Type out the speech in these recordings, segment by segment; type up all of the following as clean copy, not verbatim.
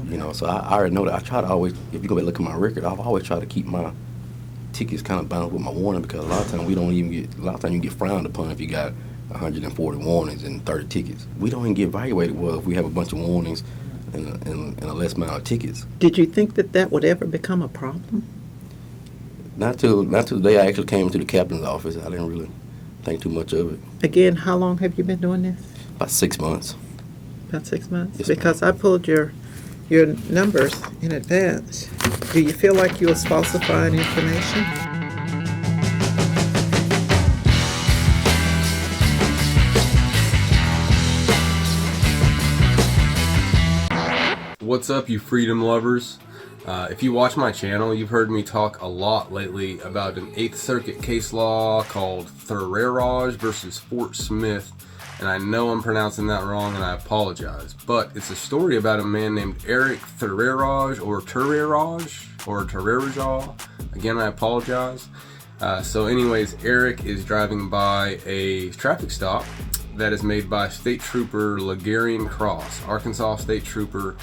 You know, so I already know that. I try to always, if you go back and look at my record, I've always tried to keep my tickets kind of balanced with my warning, because a lot of times a lot of times you get frowned upon if you got 140 warnings and 30 tickets. We don't even get evaluated well if we have a bunch of warnings and a less amount of tickets. Did you think that would ever become a problem? Not till the day I actually came to the captain's office. I didn't really think too much of it. Again, how long have you been doing this? About 6 months. About 6 months? Yes, because I pulled your numbers in advance. Do you feel like you was falsifying information? What's up, you freedom lovers? If you watch my channel, you've heard me talk a lot lately about an 8th Circuit case law called Tyranny versus Fort Smith, and I know I'm pronouncing that wrong and I apologize, but it's a story about a man named Eric Tyranny or Tyranny. Again, I apologize. So anyways, Eric is driving by a traffic stop that is made by State Trooper Lagarian Cross. Arkansas State Trooper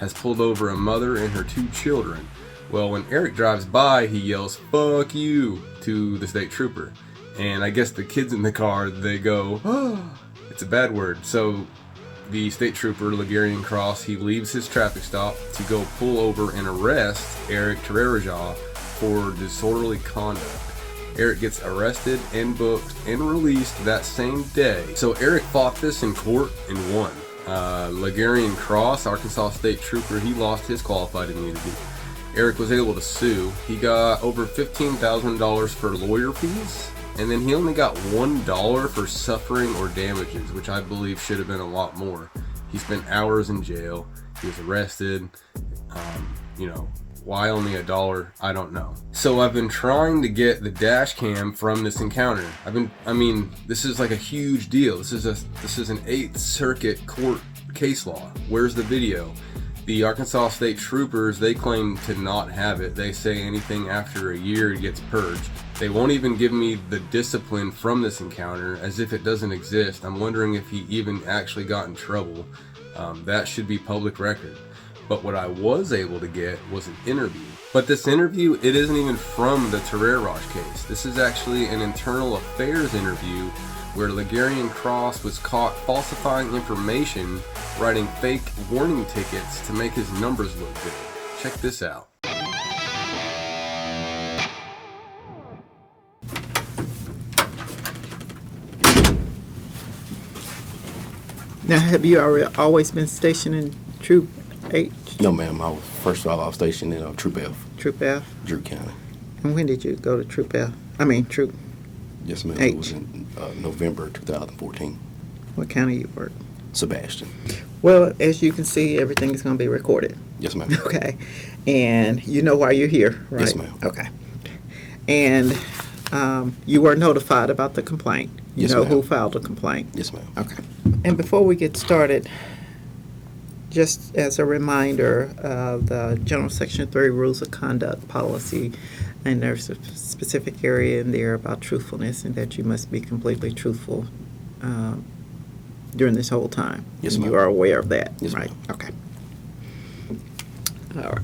has pulled over a mother and her 2 children. Well, when Eric drives by, he yells, "Fuck you," to the State Trooper. And I guess the kids in the car, they go, "Oh," it's a bad word. So the State Trooper, Lagarian Cross, he leaves his traffic stop to go pull over and arrest Eric Tyranny for disorderly conduct. Eric gets arrested and booked and released that same day. So Eric fought this in court and won. Lagarian Cross, Arkansas State Trooper, he lost his qualified immunity. Eric was able to sue. He got over $15,000 for lawyer fees, and then he only got $1 for suffering or damages, which I believe should have been a lot more. He spent hours in jail. He was arrested. Why only $1? I don't know. So I've been trying to get the dash cam from this encounter. This is like a huge deal. This is an 8th Circuit court case law. Where's the video? The Arkansas State Troopers, they claim to not have it. They say anything after a year gets purged. They won't even give me the discipline from this encounter, as if it doesn't exist. I'm wondering if he even actually got in trouble. That should be public record. But what I was able to get was an interview. But this interview, it isn't even from the Tyranny case. This is actually an internal affairs interview where Lagarian Cross was caught falsifying information, writing fake warning tickets to make his numbers look good. Check this out. Now, have you always been stationed in Troop H? No, ma'am. I was stationed in Troop F. Troop F? Drew County. And when did you go to Troop F? Troop Yes, ma'am. H. It was in November 2014. What county you work? Sebastian. Well, as you can see, everything is going to be recorded. Yes, ma'am. Okay. And you know why you're here, right? Yes, ma'am. Okay. And you were notified about the complaint. You Yes, know ma'am. who filed the complaint. Yes, ma'am. Okay. And before we get started, just as a reminder of the General Section 3 Rules of Conduct policy, and there's a specific area in there about truthfulness and that you must be completely truthful during this whole time. Yes, And ma'am. you are aware of that, Yes, right? ma'am. Okay. All right.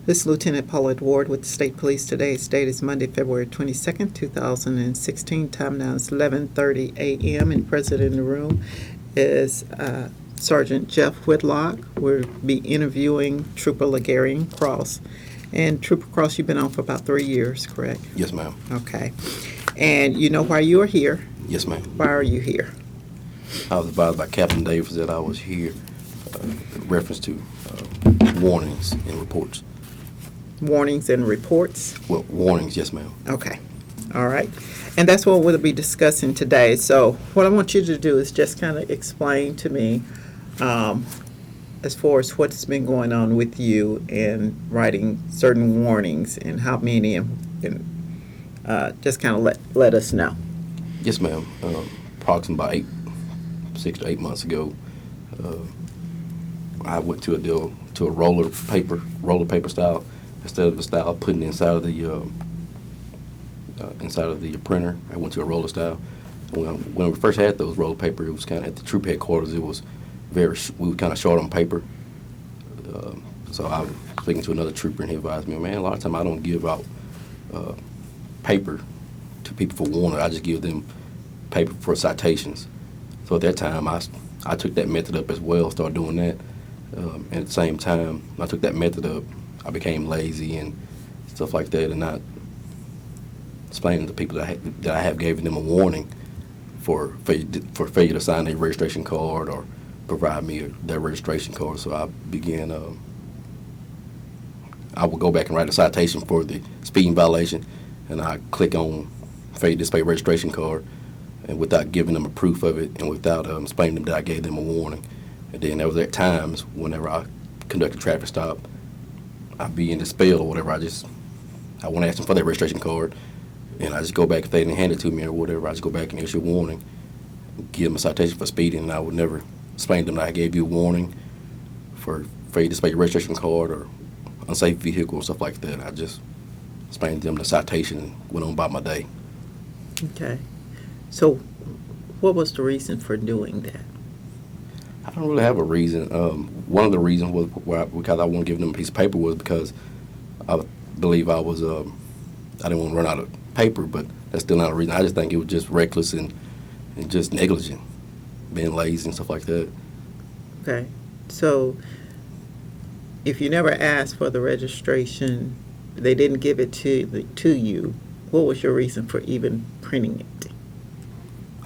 This is Lieutenant Paulette Ward with the State Police today. Its date is Monday, February 22nd, 2016. Time now is 11:30 a.m. and present in the room is Sergeant Jeff Whitlock. We'll be interviewing Trooper Lagarian Cross. And Trooper Cross, you've been on for about 3 years, correct? Yes, ma'am. Okay. And you know why you are here. Yes, ma'am. Why are you here? I was advised by Captain Davis that I was here in reference to warnings and reports. Warnings and reports? Well, warnings, yes, ma'am. Okay. All right. And that's what we'll be discussing today. So what I want you to do is just kind of explain to me as far as what's been going on with you in writing certain warnings and how many, and just kind of let us know. Yes, ma'am. Approximately about 6 to 8 months ago, I went to a roller paper style instead of the style putting inside of the printer. I went to a roller style. When we first had those roller paper, it was kind of at the troop headquarters. It was we were kind of short on paper. So I was speaking to another trooper, and he advised me, man, a lot of time I don't give out paper to people for warning. I just give them paper for citations. So at that time, I took that method up as well, started doing that. And at the same time, I took that method up, I became lazy and stuff like that, and not explaining to people that I have given them a warning for failure to sign a registration card or provide me their registration card. So I began, I would go back and write a citation for the speeding violation, and I click on failure to display registration card, and without giving them a proof of it and without explaining to them that I gave them a warning. And then there was at times whenever I conduct a traffic stop, I'd be in despair or whatever. I want to ask them for their registration card, and I just go back if they didn't hand it to me or whatever. I just go back and issue a warning, give them a citation for speeding, and I would never explain to them that I gave you a warning for failure to display your registration card or unsafe vehicle and stuff like that. I just explained to them the citation and went on by my day. Okay. So what was the reason for doing that? I don't really have a reason. One of the reasons was because I wanted to give them a piece of paper was because I believe I didn't want to run out of paper, but that's still not a reason. I just think it was just reckless and just negligent, being lazy and stuff like that. Okay. So if you never asked for the registration, they didn't give it to you, what was your reason for even printing it?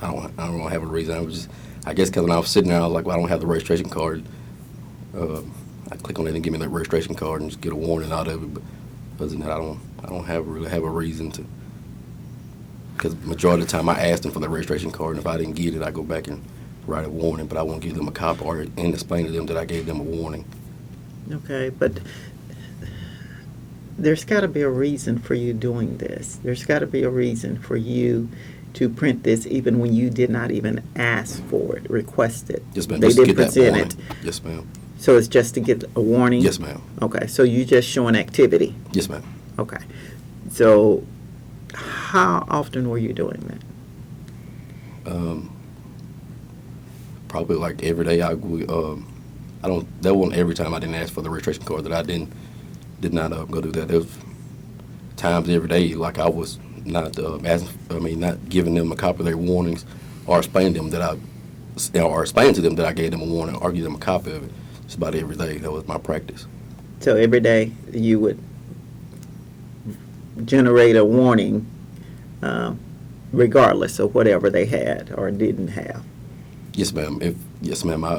I don't have a reason. I guess because when I was sitting there, I was like, well, I don't have the registration card. I click on it and give me the registration card and just get a warning out of it. But other than that, I don't really have a reason to. Because majority of the time, I asked them for the registration card, and if I didn't get it, I go back and write a warning. But I won't give them a copy and explain to them that I gave them a warning. Okay, but there's got to be a reason for you doing this. There's got to be a reason for you to print this even when you did not even ask for it, request it. Yes, ma'am. They Just to didn't get that present warning. it. Yes, ma'am. So it's just to get a warning? Yes, ma'am. Okay, so you just showing activity? Yes, ma'am. Okay. So how often were you doing that? Probably like every day. That wasn't every time I didn't ask for the registration card that I did not go do that. There was times every day like I was not not giving them a copy of their warnings or explaining to them that I gave them a warning or give them a copy of it. Just about every day. That was my practice. So every day you would generate a warning regardless of whatever they had or didn't have? Yes, ma'am. Yes, ma'am. I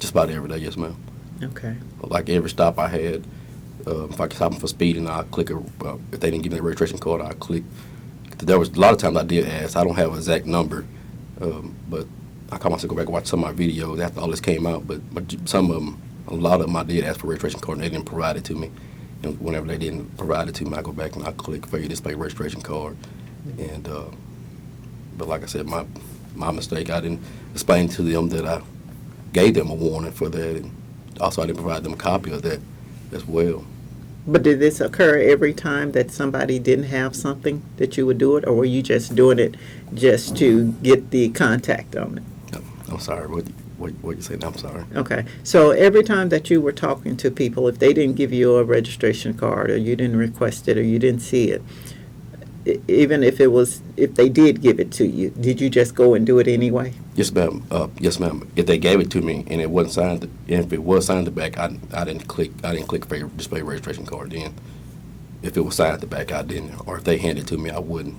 just about every day. Yes, ma'am. Okay. Like every stop I had, if I stop them for speeding, I click if they didn't give me the registration card, I click. There was a lot of times I did ask. I don't have an exact number, but I call myself go back and watch some of my videos after all this came out. But some of them, a lot of them, I did ask for registration card, and they didn't provide it to me. And whenever they didn't provide it to me, I go back and I click failure to display registration card. And but like I said, my mistake. I didn't explain to them that I gave them a warning for that, and also I didn't provide them a copy of that as well. But did this occur every time that somebody didn't have something that you would do it, or were you just doing it just to get the contact on it? I'm sorry. What you saying? I'm sorry. Okay. So every time that you were talking to people, if they didn't give you a registration card or you didn't request it or you didn't see it, even if they did give it to you, did you just go and do it anyway? Yes, ma'am. Yes, ma'am. If they gave it to me and it wasn't signed, and if it was signed at the back, I didn't click failure to display registration card. Then, if it was signed at the back, I didn't. Or if they handed it to me, I wouldn't.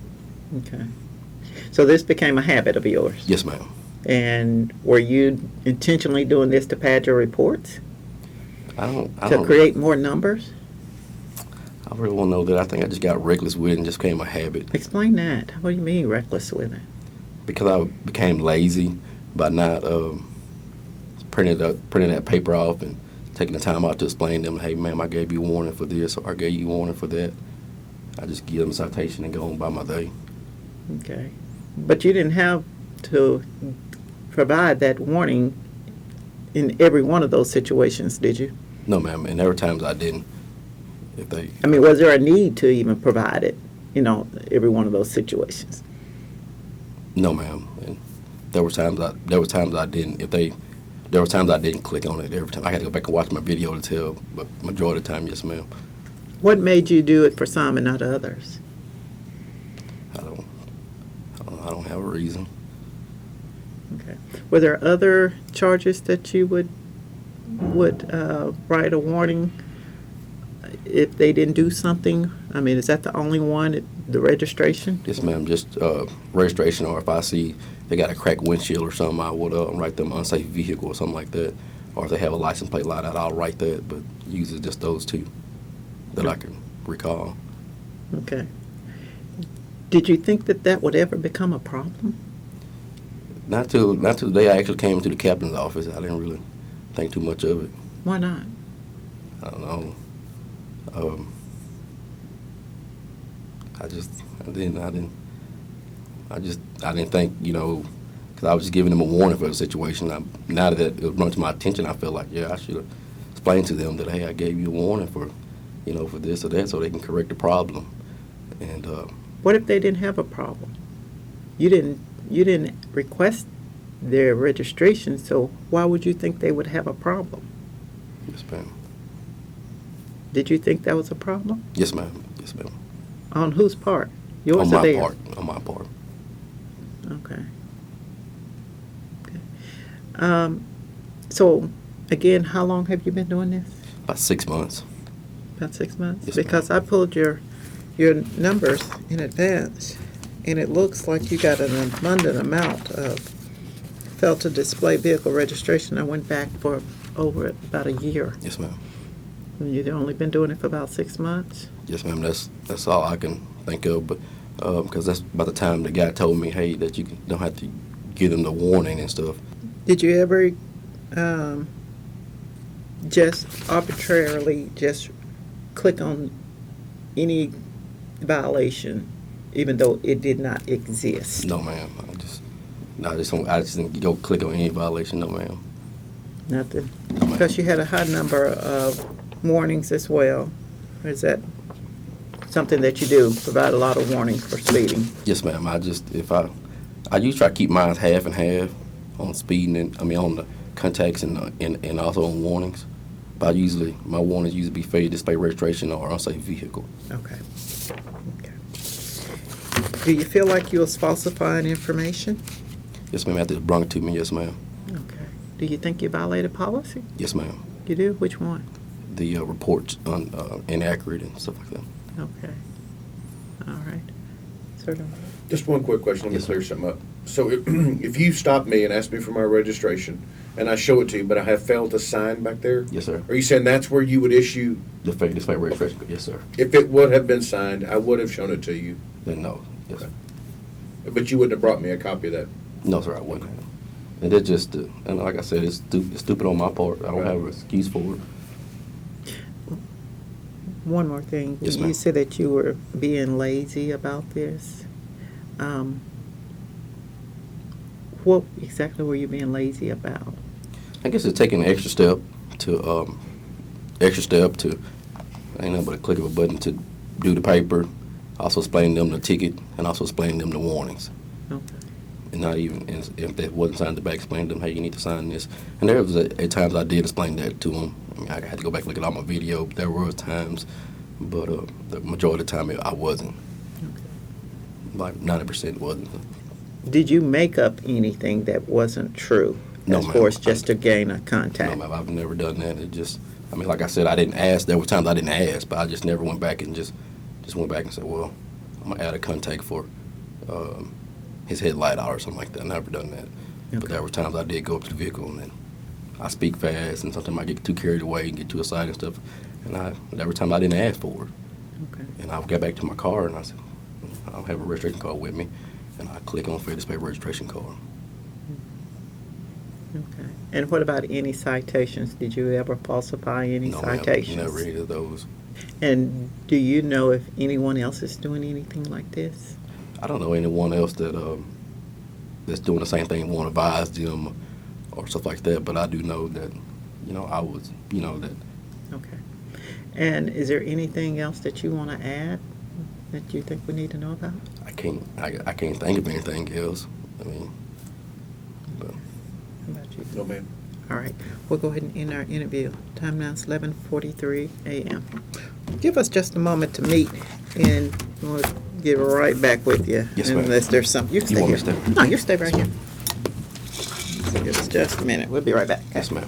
Okay. So this became a habit of yours. Yes, ma'am. And were you intentionally doing this to pad your reports? I don't Create more numbers? I really want to know that. I think I just got reckless with it and just became a habit. Explain that. What do you mean reckless with it? Because I became lazy by not printing that paper off and taking the time out to explain to them, hey, ma'am, I gave you a warning for this or I gave you a warning for that. I just give them a citation and go on by my day. Okay. But you didn't have to provide that warning in every one of those situations, did you? No, ma'am, and there were times I didn't. Was there a need to even provide it, every one of those situations? No, ma'am. And there were times I didn't. If they there were times I didn't click on it. Every time I had to go back and watch my video to tell, but majority of the time, yes, ma'am. What made you do it for some and not others? I don't have a reason. Okay. Were there other charges that you would write a warning if they didn't do something? I mean, is that the only one, the registration? Yes, ma'am. Just registration, or if I see they got a cracked windshield or something, I would write them unsafe vehicle or something like that. Or if they have a license plate light out, I'll write that. But usually just those two that I can recall. Okay. Did you think that would ever become a problem? Not till the day I actually came to the captain's office. I didn't really think too much of it. Why not? I don't know. I didn't think, because I was just giving them a warning for the situation. Now that it was brought to my attention, I felt like, I should have explained to them that, hey, I gave you a warning for this or that, so they can correct the problem. And what if they didn't have a problem? You didn't request their registration, so why would you think they would have a problem? yes, ma'am. Did you think that was a problem? Yes, ma'am. Yes, ma'am. On whose part? Yours On or my theirs? part. On my part. Okay. So, again, how long have you been doing this? About 6 months. About 6 months? Yes, ma'am. Because I pulled your numbers in advance, and it looks like you got an abundant amount of failed to display vehicle registration. I went back for over about a year. Yes, ma'am. And you've only been doing it for about 6 months? Yes, ma'am. That's all I can think of. But because that's about the time the guy told me, hey, that you don't have to give them the warning and stuff. Did you ever just arbitrarily just click on any violation, even though it did not exist? No, ma'am. I just didn't go click on any violation. No, ma'am. Nothing? No, ma'am. Because you had a high number of warnings as well. Or is that something that you do, provide a lot of warnings for speeding? Yes, ma'am. I usually try to keep mine half and half on speeding on the contacts and also on warnings. But my warnings usually be failure to display registration or unsafe vehicle. Okay. Do you feel like you was falsifying information? Yes, ma'am. After it brought it to me, yes, ma'am. Okay. Do you think you violated policy? Yes, ma'am. You do? Which one? The reports inaccurate and stuff like that. Okay. All right. Certainly. Just one quick question, let me Yes, sir. clear something up. So if you stop me and ask me for my registration, and I show it to you, but I have failed to sign back there, Yes, sir. are you saying that's where you would issue, The failure to display registration. Yes, sir. if it would have been signed, I would have shown it to you, Then no. Yes, sir. but you wouldn't have brought me a copy of that? No, sir, I wouldn't. And it's just, and like I said, it's stupid on my part. I don't have an excuse for it. One more thing. Yes, You ma'am. said that you were being lazy about this. What exactly were you being lazy about? I guess it's taking an extra step to, ain't nothing but a click of a button to do the paper, also explaining them the ticket, and also explaining them the warnings. Okay. And not even, and if they wasn't signed, to back explain to them, hey, you need to sign this. And there was at times I did explain that to them. I mean, I had to go back and look at all my video. There were times, but the majority of the time I wasn't. Okay. Like 90% wasn't. Did you make up anything that wasn't true? No, as ma'am. far as just to gain a contact? No, ma'am, I've never done that. It just, like I said, I didn't ask. There were times I didn't ask, but I just never went back and just went back and said, well, I'm gonna add a contact for his headlight out or something like that. I've never done that. Okay. But there were times I did go up to the vehicle and then I speak fast, and sometimes I get too carried away and get too excited and stuff. And there were times I didn't ask for it. Okay. And I got back to my car and I said, I don't have a registration card with me. And I click on fair display registration card. Okay. And what about any citations? Did you ever falsify any No, ma'am, citations? never any of those. And do you know if anyone else is doing anything like this? I don't know anyone else that that's doing the same thing, want to advise them or stuff like that. But I do know that, I was, that. Okay. And is there anything else that you want to add that you think we need to know about? I can't think of anything else. I mean, but How about you? No, ma'am. All right, we'll go ahead and end our interview. Time now is 11:43 a.m. Give us just a moment to meet, and we'll get right back with you. Yes, ma'am. Unless there's something. You can stay want me here. to stay? No, you stay right here. So give us just a minute. We'll be right back. Yes, ma'am.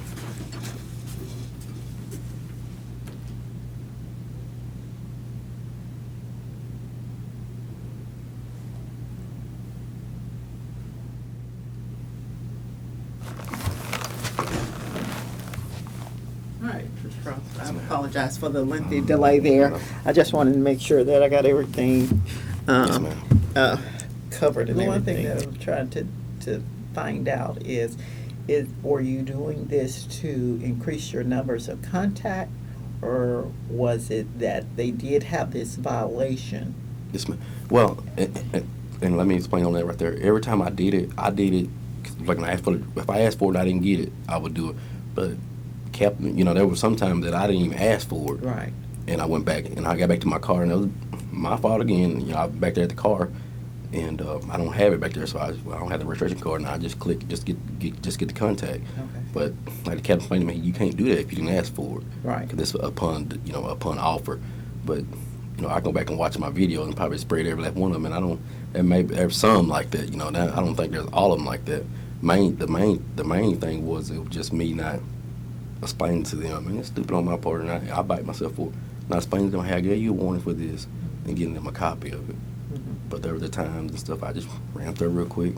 All right, Mr. Cross, I apologize for the lengthy delay there. I just wanted to make sure that I got everything Yes, ma'am. covered and The everything. one thing that I'm trying to find out is were you doing this to increase your numbers of contact, or was it that they did have this violation? Yes, ma'am. Well, and let me explain on that right there. Every time I did it, like when I asked for it, if I asked for it, I didn't get it, I would do it. But there was some times that I didn't even ask for it. Right. And I went back and I got back to my car, and it was my fault again. I was back there at the car, and I don't have it back there, so I don't have the registration card, and I just click, just get the contact. Okay. But like the captain explained to me, you can't do that if you didn't ask for it. Right. Because it's upon offer. But I go back and watch my videos and probably sprayed every last one of them, and there's some like that. I don't think there's all of them like that. The main thing was it was just me not explaining to them. I mean, it's stupid on my part, and I bite myself for not explaining to them, hey, I gave you a warning for this, and getting them a copy of it. Mm-hmm. But there were the times and stuff I just ran through real quick.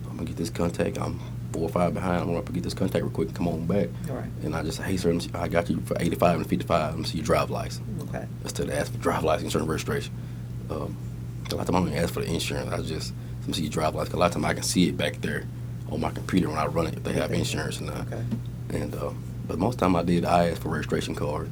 I'm gonna get this contact. I'm 4 or 5 behind. I'm gonna get this contact real quick. Come on back. All right. And I just say, hey sir, I got you for 85 and 55. Let me see your drive license. Okay. Instead of asking for drive license, insurance registration. A lot of times I don't even ask for the insurance. I just let me see your drive license. A lot of times I can see it back there on my computer when I run it if they have insurance or not. Okay. And but most time I asked for registration card.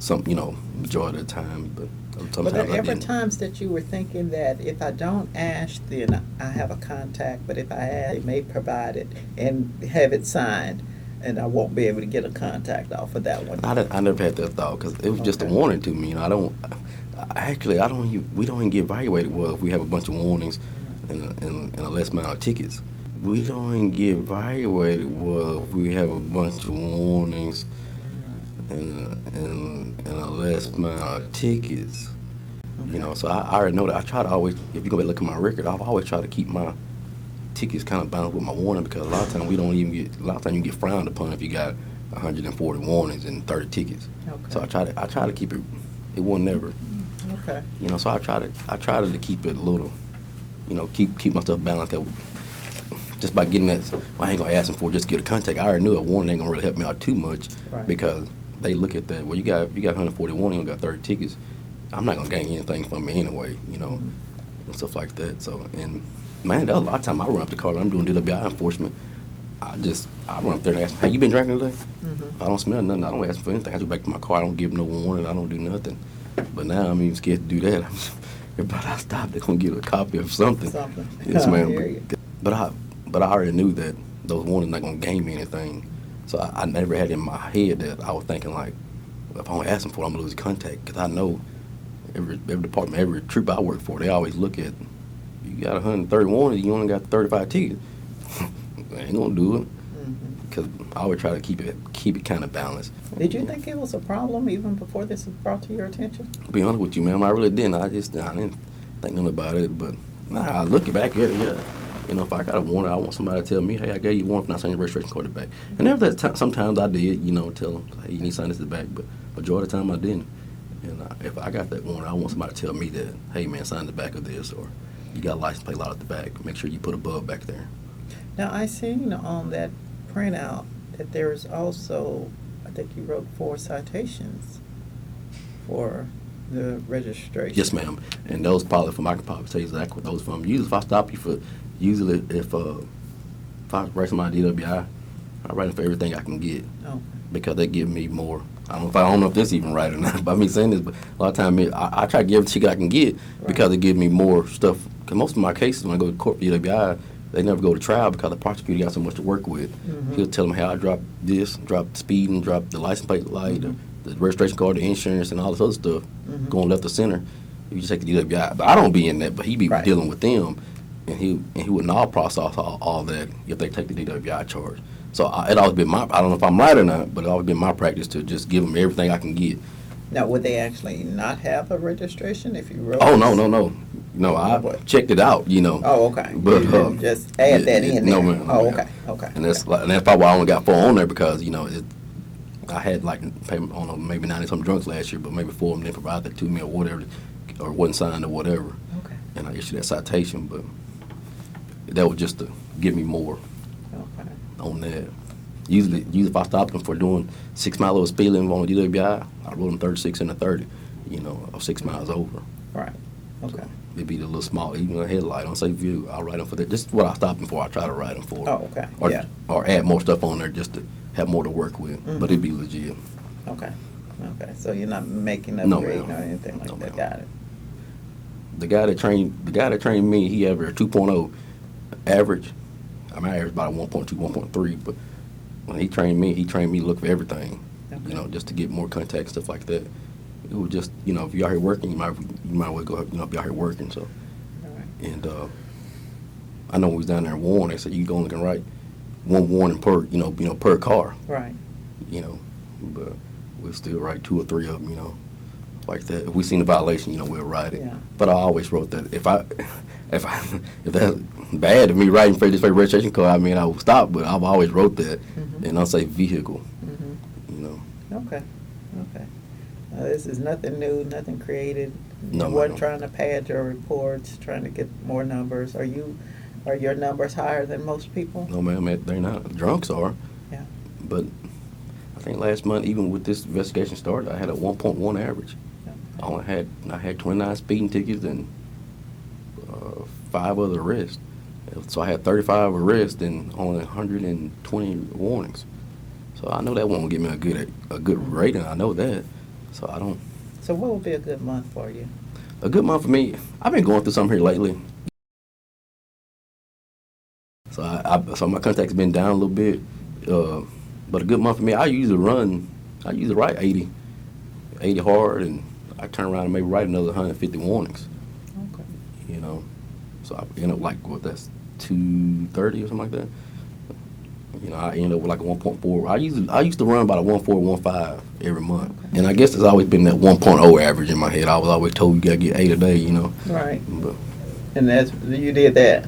Majority of the time, but sometimes But there I ever didn't. times that you were thinking that if I don't ask, then I have a contact, but if I ask, they may provide it and have it signed, and I won't be able to get a contact off of that one. I never had that thought because it was just a Okay. warning to me. I don't. We don't even get evaluated well if we have a bunch of warnings and a less amount of tickets. We don't even get evaluated well if we have a bunch of warnings and a less amount of tickets. So I already know that. I try to always, if you go back and look at my record, I've always tried to keep my tickets kind of bound with my warning, because a lot of times you get frowned upon if you got 140 warnings and 30 tickets. Okay. So I try to keep it. It won't never. Okay. So I try to keep it a little. Keep my stuff balanced. Just by getting that, I ain't gonna ask them for it, just get a contact. I already knew a warning ain't gonna really help me out too much, Right. because they look at that. Well, you got 140 warnings, you got 30 tickets. I'm not gonna gain anything from it anyway, and stuff like that. So, and man, a lot of time I run up the car when I'm doing DWI enforcement. I run up there and ask them, hey, you been drinking today? Mm-hmm. If I don't smell nothing, I don't ask for anything. I go back to my car. I don't give no warning. I don't do nothing. But now I'm even scared to do that. Everybody I stop, they're gonna get a copy of something. Something. Yes, I ma'am. hear you. But I already knew that those warnings not gonna gain me anything. So I never had in my head that I was thinking like, if I don't ask them for it, I'm gonna lose contact. Because I know every department, every troop I work for, they always look at, you got 130 warnings, you only got 35 tickets. I ain't gonna do it. Mhm. Because I always try to keep it kind of balanced. Did you think it was a problem even before this was brought to your attention? To be honest with you, ma'am, I really didn't. I didn't think nothing about it. But I look back at it, yeah. If I got a warning, I want somebody to tell me, hey, I gave you a warning for not signing your registration card back. And there was sometimes I did, tell them, hey, you need to sign this back. But majority of the time I didn't. And if I got that warning, I want somebody to tell me that, hey, man, sign the back of this, or you got a license plate out at the back. Make sure you put a bub back there. Now, I seen on that printout that there is also, I think you wrote 4 citations for the registration. Yes, ma'am. And those probably from, I can probably tell you exactly what those from. Usually if I stop you for, if I write somebody DWI, I write them for everything I can get, Oh, because they give me more. I don't know if this even right or not by me saying this, but a lot of times I try to give everything I can get, because they give me more stuff. Because most of my cases, when I go to court for DWI, they never go to trial because the prosecutor got so much to work with. Mhm. He'll tell them how I dropped this, dropped the speed, and dropped the license plate light, the registration card, the insurance, and all this other stuff, Mhm. going left to center. You just take the DWI. But I don't be in that, but he be Right. dealing with them, and he would not process all that if they take the DWI charge. So it always been I don't know if I'm right or not, but it always been my practice to just give them everything I can get. Now, would they actually not have a registration if you wrote? Oh, this? no, I checked it out, Oh, okay. But You didn't just add that in no, there. ma'am, Oh, ma'am. okay. And that's probably why I only got 4 on there, because I had like payment on maybe 90 some drunks last year, but maybe 4 of them didn't provide that to me or whatever, or wasn't signed or whatever. Okay. And I issued that citation, but that was just to give me more Okay. on that. Usually if I stopped them for doing 6 mile over speed limit on the DWI, I wrote them 36 and a 30, or 6 miles over. Right. Okay. It'd be the little small, even a headlight on safe view, I'll write them for that. Just what I stopped them for, I try to write them for. Oh, okay. Or, Yeah. or add more stuff on there just to have more to work with. Mm-hmm. But it'd be legit. Okay. Okay. So you're not making up No, grade ma'am. or anything like No, that. ma'am. Got it. The guy that trained me, he averaged 2.0 average. I mean, I averaged about a 1.2, 1.3, but when he trained me to look for everything, Okay. just to get more contact, stuff like that. It was just, if you're out here working, you might well go, be out here working. So, All right. and I know when we was down there in Warren, they said you only can write 1 warning per, per car, Right. but we still write 2 or 3 of them, like that. If we seen a violation, we'll write it. Yeah. But I always wrote that if that's bad of me writing for this registration card, I would stop. But I've always wrote that, Mm-hmm. and I'll say vehicle. Mm-hmm. Okay. Okay. This is nothing new, nothing created. No, You weren't ma'am. trying to pad your reports, trying to get more numbers. Are your numbers higher than most people? No, ma'am, they're not. Drunks are. Yeah. But I think last month, even with this investigation started, I had a 1.1 average. Okay. I had 29 speeding tickets and 5 other arrests. So I had 35 arrests and only 120 warnings. So I know that won't give me a good rating. I know that. So I don't. So what would be a good month for you? A good month for me. I've been going through something here lately. So so my contact's been down a little bit. But a good month for me, I usually write 80 hard, and I turn around and maybe write another 150 warnings. Okay. So I end up that's 230 or something like that. I end up with like a 1.4. I used to run about a 1.4, 1.5 every month, Okay. and I guess it's always been that 1.0 average in my head. I was always told you gotta get 8 a day, Right. But And you did that.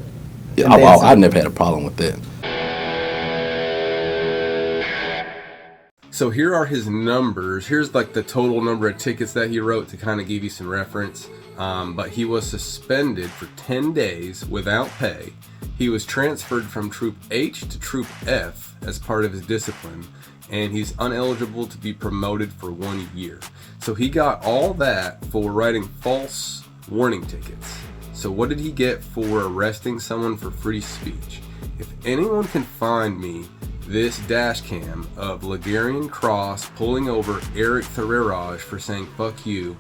yeah, And then I never had a problem with that. So here are his numbers. Here's like the total number of tickets that he wrote to kind of give you some reference. But he was suspended for 10 days without pay. He was transferred from Troop H to Troop F as part of his discipline, and he's ineligible to be promoted for 1 year. So he got all that for writing false warning tickets. So what did he get for arresting someone for free speech? If anyone can find me this dash cam of Lagarian Cross pulling over Eric Thoriraj for saying fuck you,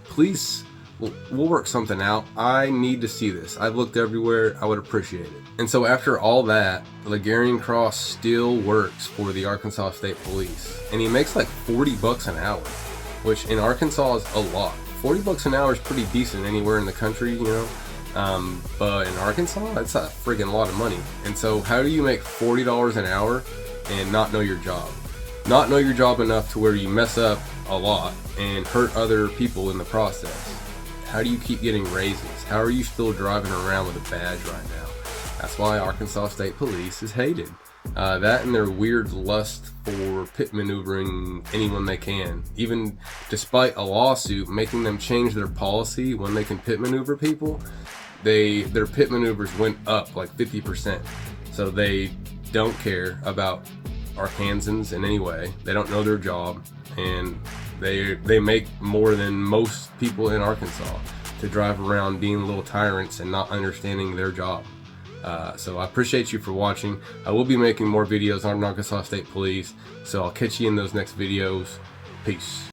please, we'll work something out. I need to see this. I've looked everywhere. I would appreciate it. And so after all that, Lagarian Cross still works for the Arkansas State Police, and he makes like $40 an hour, which in Arkansas is a lot. $40 an hour is pretty decent anywhere in the country, but in Arkansas, that's a friggin' lot of money. And so how do you make $40 an hour and not know your job? Not know your job enough to where you mess up a lot and hurt other people in the process. How do you keep getting raises? How are you still driving around with a badge right now? That's why Arkansas State Police is hated. That and their weird lust for pit maneuvering anyone they can. Even despite a lawsuit making them change their policy when they can pit maneuver people, their pit maneuvers went up like 50%. So they don't care about Arkansans in any way. They don't know their job, and they make more than most people in Arkansas to drive around being little tyrants and not understanding their job. So I appreciate you for watching. I will be making more videos on Arkansas State Police, so I'll catch you in those next videos. Peace.